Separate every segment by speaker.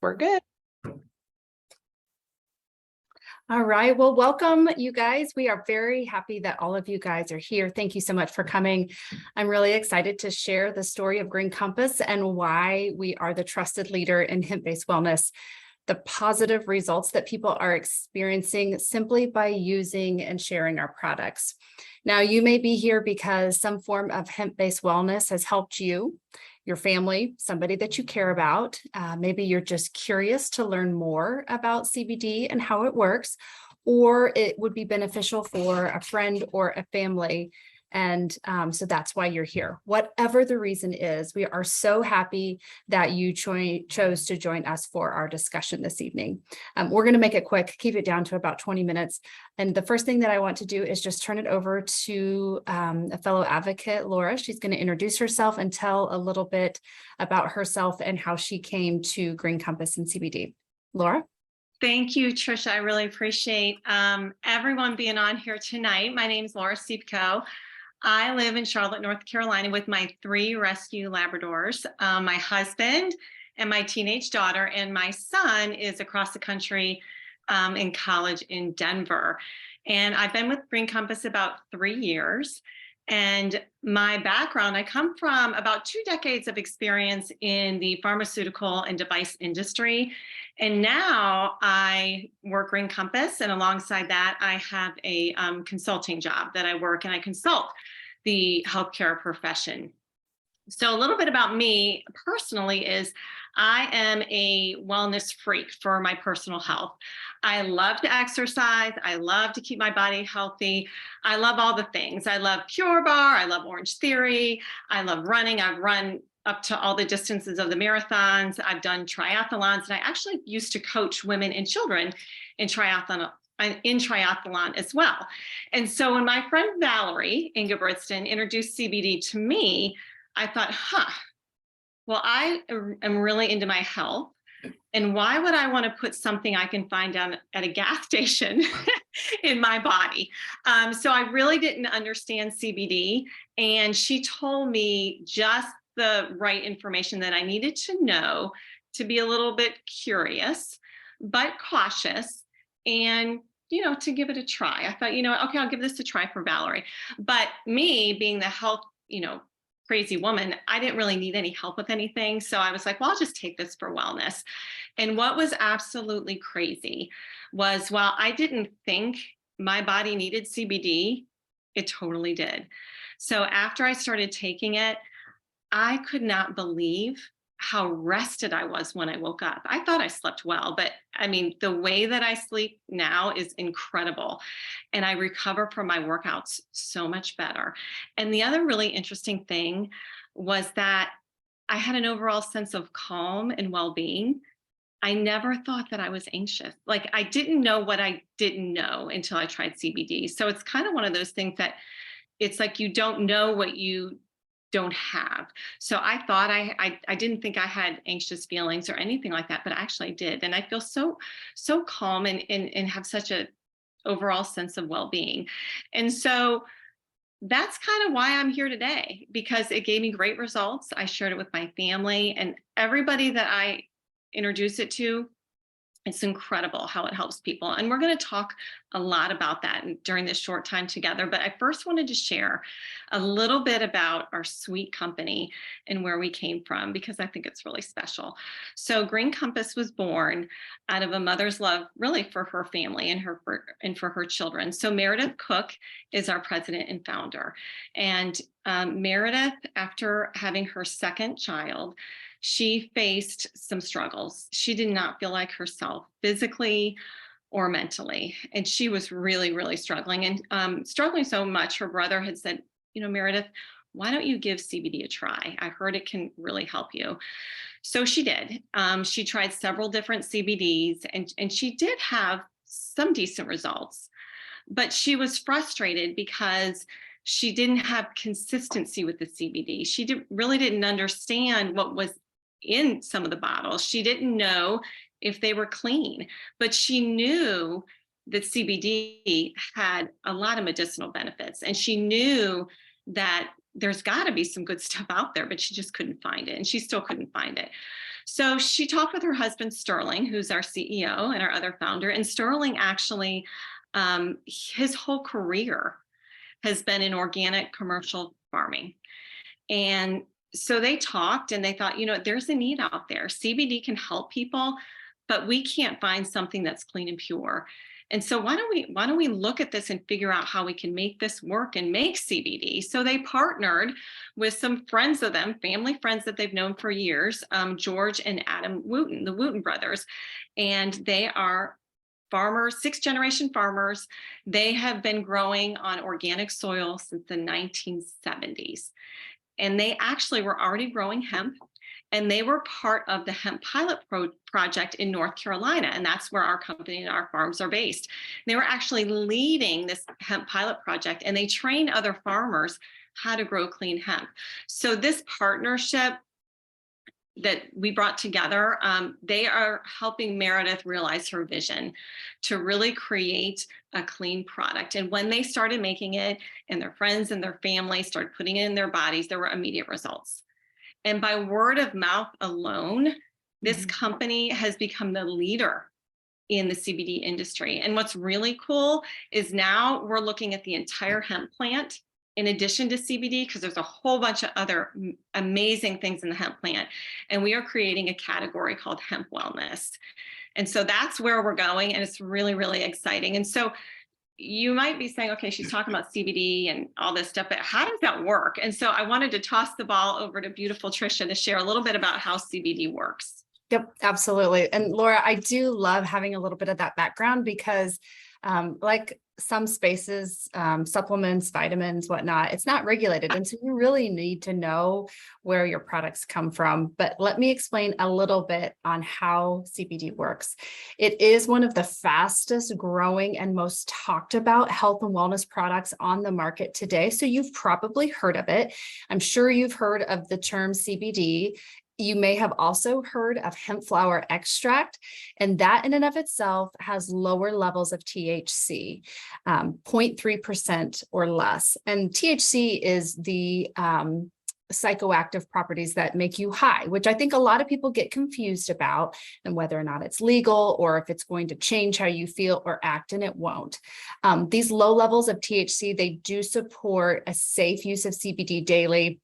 Speaker 1: We're good. All right. Well, welcome, you guys. We are very happy that all of you guys are here. Thank you so much for coming. I'm really excited to share the story of Green Compass and why we are the trusted leader in hemp-based wellness, the positive results that people are experiencing simply by using and sharing our products. Now, you may be here because some form of hemp-based wellness has helped you, your family, somebody that you care about. Maybe you're just curious to learn more about CBD and how it works, or it would be beneficial for a friend or a family. And so that's why you're here. Whatever the reason is, we are so happy that you chose to join us for our discussion this evening. We're going to make it quick, keep it down to about 20 minutes. And the first thing that I want to do is just turn it over to a fellow advocate, Laura. She's going to introduce herself and tell a little bit about herself and how she came to Green Compass and CBD. Laura?
Speaker 2: Thank you, Trisha. I really appreciate everyone being on here tonight. My name is Laura Sipko. I live in Charlotte, North Carolina with my 3 rescue Labradors, my husband and my teenage daughter, and my son is across the country in college in Denver. And I've been with Green Compass about 3 years. And my background, I come from about 2 decades of experience in the pharmaceutical and device industry. And now I work Green Compass, and alongside that, I have a consulting job that I work, and I consult the healthcare profession. So a little bit about me personally is I am a wellness freak for my personal health. I love to exercise. I love to keep my body healthy. I love all the things. I love Pure Barre. I love Orange Theory. I love running. I've run up to all the distances of the marathons. I've done triathlons, and I actually used to coach women and children in triathlon as well. And so when my friend Valerie Ingebrigtsen introduced CBD to me, I thought, well, I am really into my health. And why would I want to put something I can find down at a gas station in my body? So I really didn't understand CBD. And she told me just the right information that I needed to know to be a little bit curious, but cautious, and to give it a try. I thought, okay, I'll give this a try for Valerie. But me being the health, crazy woman, I didn't really need any help with anything. So I was like, well, I'll just take this for wellness. And what was absolutely crazy was, while I didn't think my body needed CBD, it totally did. So after I started taking it, I could not believe how rested I was when I woke up. I thought I slept well, but I mean, the way that I sleep now is incredible. And I recover from my workouts so much better. And the other really interesting thing was that I had an overall sense of calm and well-being. I never thought that I was anxious. Like, I didn't know what I didn't know until I tried CBD. So it's kind of one of those things that it's like you don't know what you don't have. So I thought I didn't think I had anxious feelings or anything like that, but actually I did. And I feel so calm and have such a overall sense of well-being. And so that's kind of why I'm here today, because it gave me great results. I shared it with my family and everybody that I introduce it to. It's incredible how it helps people. And we're going to talk a lot about that during this short time together. But I first wanted to share a little bit about our sweet company and where we came from, because I think it's really special. So Green Compass was born out of a mother's love, really, for her family and for her children. So Meredith Cook is our president and founder. And Meredith, after having her second child, she faced some struggles. She did not feel like herself physically or mentally. And she was really, really struggling, and struggling so much. Her brother had said, Meredith, why don't you give CBD a try? I heard it can really help you. So she did. She tried several different CBDs, and she did have some decent results, but she was frustrated because she didn't have consistency with the CBD. She really didn't understand what was in some of the bottles. She didn't know if they were clean, but she knew that CBD had a lot of medicinal benefits, and she knew that there's got to be some good stuff out there, but she just couldn't find it, and she still couldn't find it. So she talked with her husband, Sterling, who's our CEO and our other founder. And Sterling actually, his whole career has been in organic commercial farming. And so they talked and they thought, there's a need out there. CBD can help people, but we can't find something that's clean and pure. And so why don't we look at this and figure out how we can make this work and make CBD? So they partnered with some friends of them, family friends that they've known for years, George and Adam Wooten, the Wooten brothers, and they are farmers, 6th-generation farmers. They have been growing on organic soil since the 1970s. And they actually were already growing hemp, and they were part of the hemp pilot project in North Carolina. And that's where our company and our farms are based. They were actually leading this hemp pilot project, and they trained other farmers how to grow clean hemp. So this partnership that we brought together, they are helping Meredith realize her vision to really create a clean product. And when they started making it and their friends and their family started putting it in their bodies, there were immediate results. And by word of mouth alone, this company has become the leader in the CBD industry. And what's really cool is now we're looking at the entire hemp plant in addition to CBD, because there's a whole bunch of other amazing things in the hemp plant. And we are creating a category called hemp wellness. And so that's where we're going. And it's really, really exciting. And so you might be saying, okay, she's talking about CBD and all this stuff, but how does that work? And so I wanted to toss the ball over to beautiful Trisha to share a little bit about how CBD works.
Speaker 1: Yep, absolutely. And Laura, I do love having a little bit of that background because like some spaces, supplements, vitamins, whatnot, it's not regulated. And so you really need to know where your products come from. But let me explain a little bit on how CBD works. It is one of the fastest growing and most talked about health and wellness products on the market today. So you've probably heard of it. I'm sure you've heard of the term CBD. You may have also heard of hemp flower extract, and that in and of itself has lower levels of THC, 0.3% or less. And THC is the psychoactive properties that make you high, which I think a lot of people get confused about, and whether or not it's legal or if it's going to change how you feel or act, and it won't. These low levels of THC, they do support a safe use of CBD daily.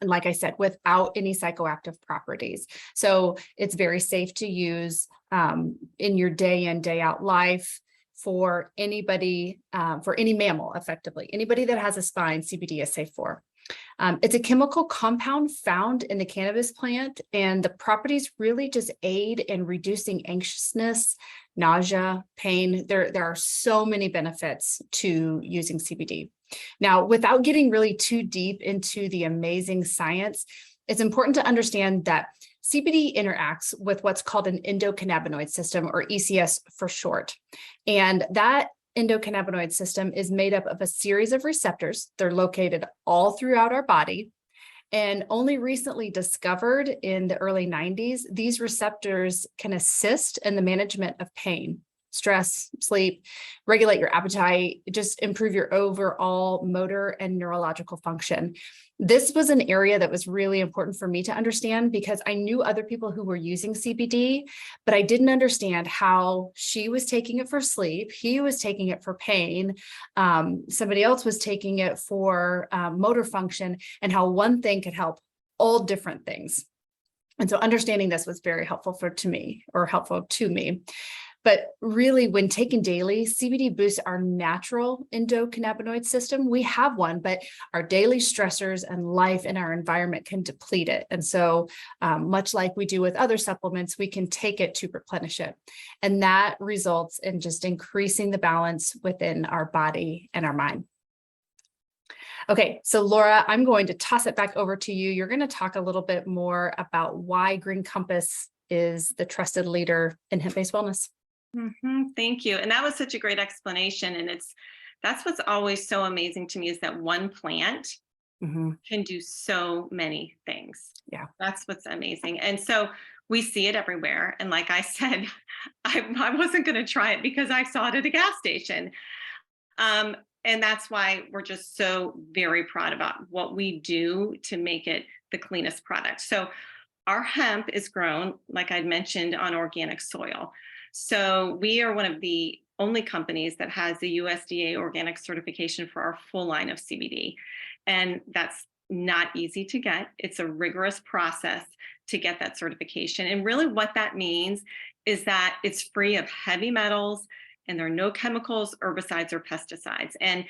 Speaker 1: And like I said, without any psychoactive properties. So it's very safe to use in your day in, day out life for anybody, for any mammal, effectively. Anybody that has a spine, CBD is safe for. It's a chemical compound found in the cannabis plant, and the properties really just aid in reducing anxiousness, nausea, pain. There are so many benefits to using CBD. Now, without getting really too deep into the amazing science, it's important to understand that CBD interacts with what's called an endocannabinoid system, or ECS for short. And that endocannabinoid system is made up of a series of receptors. They're located all throughout our body. And only recently discovered in the early 90s, these receptors can assist in the management of pain, stress, sleep, regulate your appetite, just improve your overall motor and neurological function. This was an area that was really important for me to understand because I knew other people who were using CBD, but I didn't understand how she was taking it for sleep. He was taking it for pain. Somebody else was taking it for motor function, and how one thing could help all different things. And so understanding this was very helpful to me. But really, when taken daily, CBD boosts our natural endocannabinoid system. We have one, but our daily stressors and life in our environment can deplete it. And so much like we do with other supplements, we can take it to replenish it. And that results in just increasing the balance within our body and our mind. Okay, so Laura, I'm going to toss it back over to you. You're going to talk a little bit more about why Green Compass is the trusted leader in hemp-based wellness.
Speaker 2: Thank you. And that was such a great explanation. And that's what's always so amazing to me, is that one plant can do so many things.
Speaker 1: Yeah.
Speaker 2: That's what's amazing. And so we see it everywhere. And like I said, I wasn't going to try it because I saw it at a gas station. And that's why we're just so very proud about what we do to make it the cleanest product. So our hemp is grown, like I'd mentioned, on organic soil. So we are one of the only companies that has the USDA organic certification for our full line of CBD. And that's not easy to get. It's a rigorous process to get that certification. And really what that means is that it's free of heavy metals and there are no chemicals, herbicides, or pesticides. And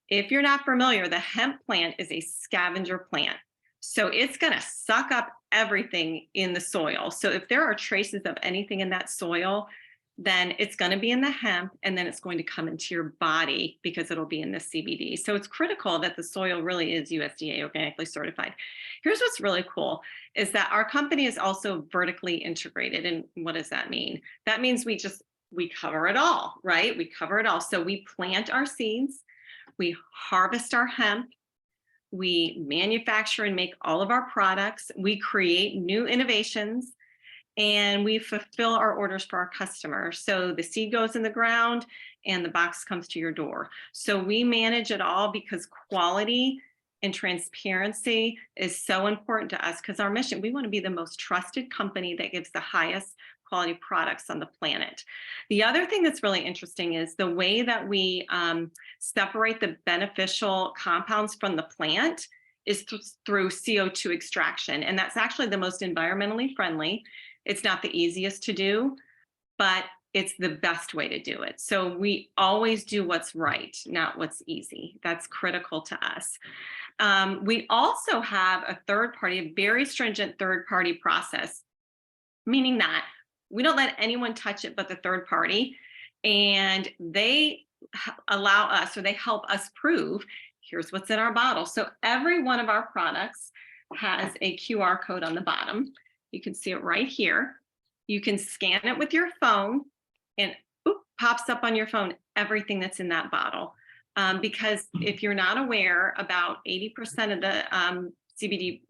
Speaker 2: if you're not familiar, the hemp plant is a scavenger plant. So it's going to suck up everything in the soil. So if there are traces of anything in that soil, then it's going to be in the hemp and then it's going to come into your body because it'll be in the CBD. So it's critical that the soil really is USDA organically certified. Here's what's really cool is that our company is also vertically integrated. And what does that mean? That means we cover it all, right? We cover it all. So we plant our seeds, we harvest our hemp, we manufacture and make all of our products, we create new innovations, and we fulfill our orders for our customers. So the seed goes in the ground and the box comes to your door. So we manage it all because quality and transparency is so important to us because our mission, we want to be the most trusted company that gives the highest quality products on the planet. The other thing that's really interesting is the way that we separate the beneficial compounds from the plant is through CO2 extraction. And that's actually the most environmentally friendly. It's not the easiest to do, but it's the best way to do it. So we always do what's right, not what's easy. That's critical to us. We also have a third party, a very stringent third party process, meaning that we don't let anyone touch it but the third party. And they allow us, or they help us prove, here's what's in our bottle. So every one of our products has a QR code on the bottom. You can see it right here. You can scan it with your phone and pops up on your phone everything that's in that bottle. Because if you're not aware, about 80% of the CBD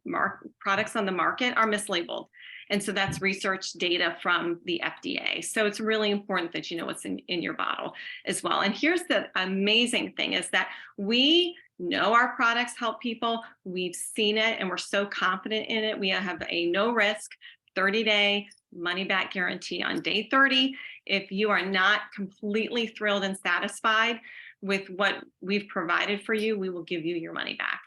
Speaker 2: products on the market are mislabeled. And so that's research data from the FDA. So it's really important that you know what's in your bottle as well. And here's the amazing thing is that we know our products help people. We've seen it and we're so confident in it. We have a no risk 30-day money back guarantee on day 30. If you are not completely thrilled and satisfied with what we've provided for you, we will give you your money back.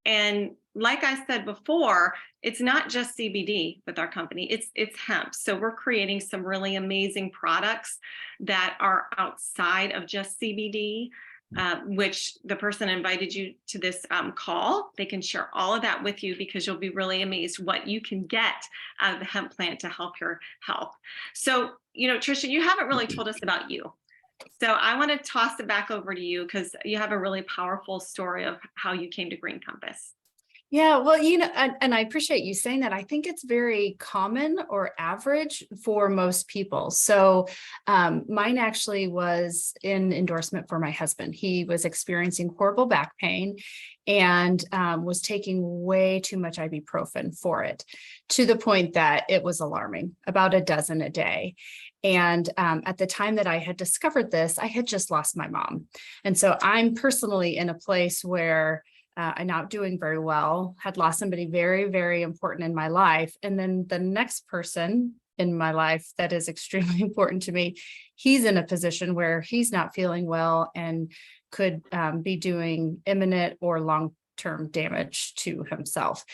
Speaker 2: And like I said before, it's not just CBD with our company, it's hemp. So we're creating some really amazing products that are outside of just CBD, which the person invited you to this call. They can share all of that with you because you'll be really amazed what you can get out of the hemp plant to help your health. So, Tricia, you haven't really told us about you. So I want to toss it back over to you because you have a really powerful story of how you came to Green Compass.
Speaker 1: Yeah, well, and I appreciate you saying that. I think it's very common or average for most people. So mine actually was in endorsement for my husband. He was experiencing horrible back pain and was taking way too much ibuprofen for it, to the point that it was alarming, about a dozen a day. And at the time that I had discovered this, I had just lost my mom. And so I'm personally in a place where I'm not doing very well, had lost somebody very, very important in my life. And then the next person in my life that is extremely important to me, he's in a position where he's not feeling well and could be doing imminent or long-term damage to himself.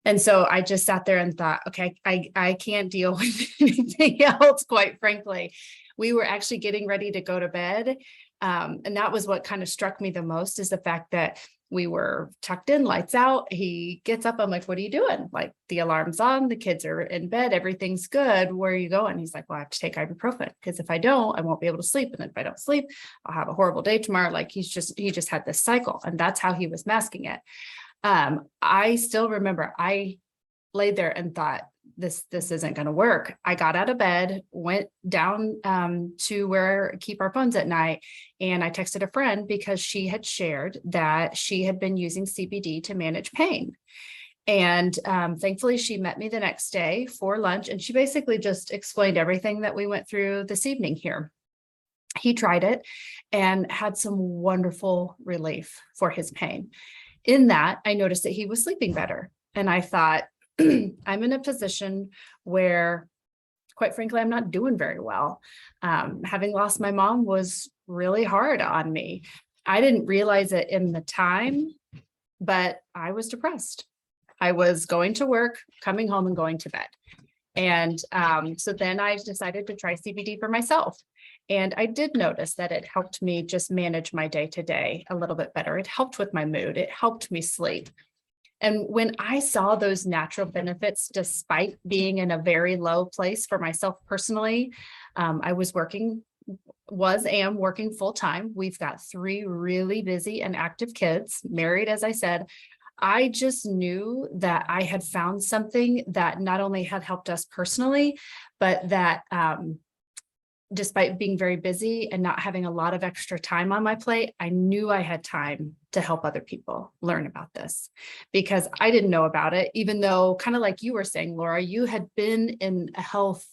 Speaker 1: And so I just sat there and thought, okay, I can't deal with anything else, quite frankly. We were actually getting ready to go to bed. And that was what kind of struck me the most, is the fact that we were tucked in, lights out. He gets up. I'm like, what are you doing? Like, the alarm's on, the kids are in bed, everything's good. Where are you going? He's like, well, I have to take ibuprofen because if I don't, I won't be able to sleep. And then if I don't sleep, I'll have a horrible day tomorrow. Like, he just had this cycle, and that's how he was masking it. I still remember I laid there and thought, this isn't going to work. I got out of bed, went down to where I keep our phones at night, and I texted a friend because she had shared that she had been using CBD to manage pain. And thankfully, she met me the next day for lunch, and she basically just explained everything that we went through this evening here. He tried it and had some wonderful relief for his pain. In that, I noticed that he was sleeping better. And I thought, I'm in a position where, quite frankly, I'm not doing very well. Having lost my mom was really hard on me. I didn't realize it in the time, but I was depressed. I was going to work, coming home and going to bed. And so then I decided to try CBD for myself. And I did notice that it helped me just manage my day to day a little bit better. It helped with my mood. It helped me sleep. And when I saw those natural benefits, despite being in a very low place for myself personally, I am working full time. We've got 3 really busy and active kids, married, as I said. I just knew that I had found something that not only had helped us personally, but that despite being very busy and not having a lot of extra time on my plate, I knew I had time to help other people learn about this because I didn't know about it, even though, kind of like you were saying, Laura, you had been in a health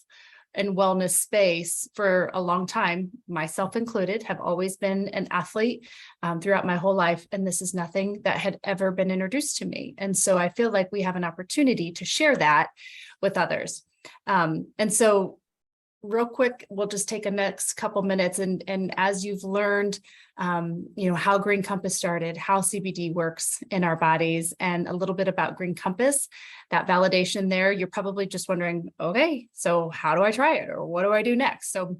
Speaker 1: and wellness space for a long time, myself included, have always been an athlete throughout my whole life. And this is nothing that had ever been introduced to me. And so I feel like we have an opportunity to share that with others. And so real quick, we'll just take a next couple minutes. And as you've learned, how Green Compass started, how CBD works in our bodies, and a little bit about Green Compass, that validation there, you're probably just wondering, okay, so how do I try it? Or what do I do next? So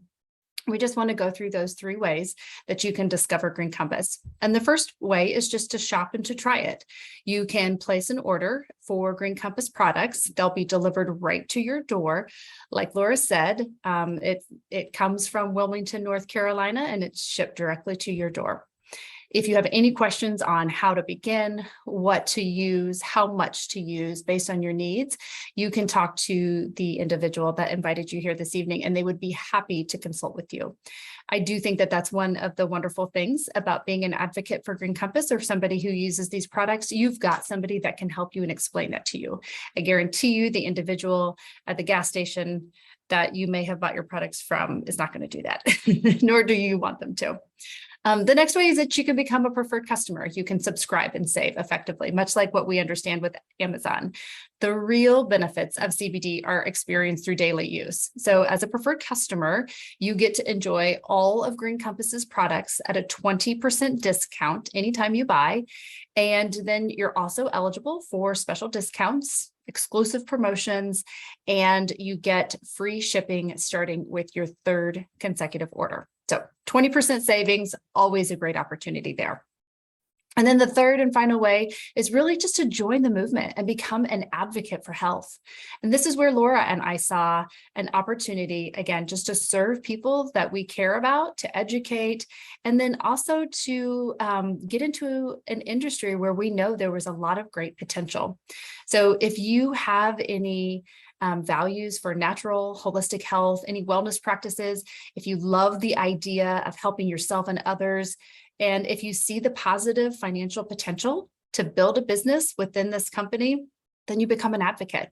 Speaker 1: we just want to go through those 3 ways that you can discover Green Compass. And the first way is just to shop and to try it. You can place an order for Green Compass products. They'll be delivered right to your door. Like Laura said, it comes from Wilmington, North Carolina, and it's shipped directly to your door. If you have any questions on how to begin, what to use, how much to use based on your needs, you can talk to the individual that invited you here this evening, and they would be happy to consult with you. I do think that that's one of the wonderful things about being an advocate for Green Compass or somebody who uses these products. You've got somebody that can help you and explain that to you. I guarantee you the individual at the gas station that you may have bought your products from is not going to do that, nor do you want them to. The next way is that you can become a preferred customer. You can subscribe and save effectively, much like what we understand with Amazon. The real benefits of CBD are experienced through daily use. So as a preferred customer, you get to enjoy all of Green Compass's products at a 20% discount anytime you buy. And then you're also eligible for special discounts, exclusive promotions, and you get free shipping starting with your 3rd consecutive order. So 20% savings, always a great opportunity there. And then the third and final way is really just to join the movement and become an advocate for health. And this is where Laura and I saw an opportunity, again, just to serve people that we care about, to educate, and then also to get into an industry where we know there was a lot of great potential. So if you have any values for natural, holistic health, any wellness practices, if you love the idea of helping yourself and others, and if you see the positive financial potential to build a business within this company, then you become an advocate.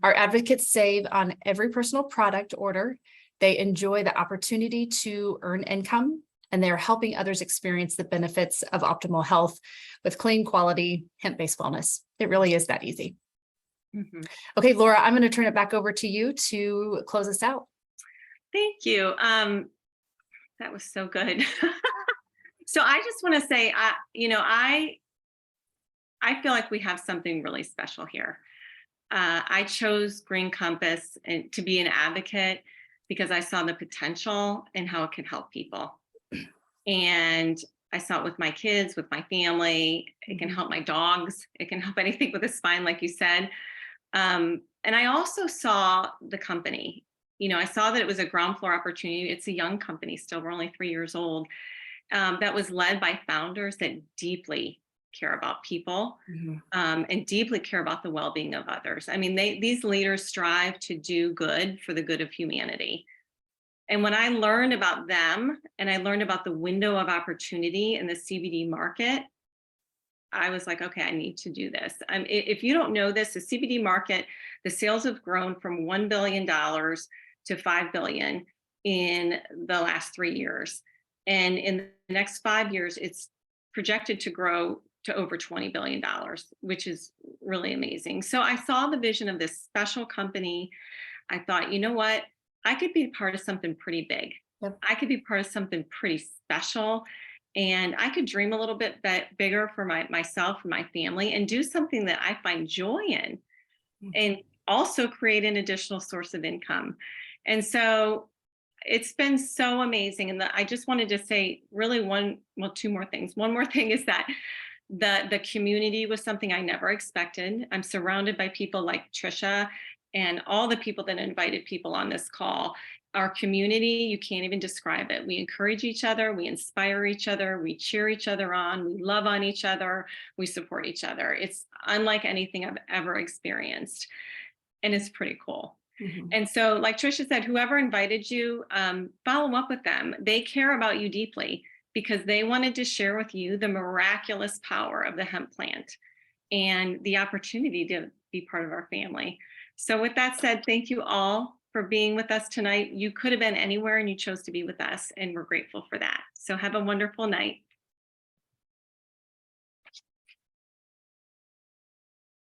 Speaker 1: Our advocates save on every personal product order. They enjoy the opportunity to earn income, and they're helping others experience the benefits of optimal health with clean, quality, hemp-based wellness. It really is that easy. Mm-hmm. Okay, Laura, I'm going to turn it back over to you to close us out.
Speaker 2: Thank you. That was so good. So I just want to say, I feel like we have something really special here. I chose Green Compass to be an advocate because I saw the potential and how it can help people. And I saw it with my kids, with my family. It can help my dogs. It can help anything with a spine, like you said. And I also saw the company. I saw that it was a ground floor opportunity. It's a young company still. We're only 3 years old. That was led by founders that deeply care about people, and deeply care about the well-being of others. I mean, these leaders strive to do good for the good of humanity. And when I learned about them and I learned about the window of opportunity in the CBD market, I was like, okay, I need to do this. If you don't know this, the CBD market, the sales have grown from $1 billion to $5 billion in the last 3 years. And in the next 5 years, it's projected to grow to over $20 billion, which is really amazing. So I saw the vision of this special company. I thought, you know what? I could be part of something pretty big.
Speaker 1: Yep.
Speaker 2: I could be part of something pretty special. And I could dream a little bit bigger for myself and my family and do something that I find joy in and also create an additional source of income. And so it's been so amazing. And I just wanted to say really two more things. One more thing is that the community was something I never expected. I'm surrounded by people like Trisha and all the people that invited people on this call. Our community, you can't even describe it. We encourage each other, we inspire each other, we cheer each other on, we love on each other, we support each other. It's unlike anything I've ever experienced. And it's pretty cool. And so, like Trisha said, whoever invited you, follow up with them. They care about you deeply because they wanted to share with you the miraculous power of the hemp plant and the opportunity to be part of our family. So with that said, thank you all for being with us tonight. You could have been anywhere and you chose to be with us, and we're grateful for that. So have a wonderful night.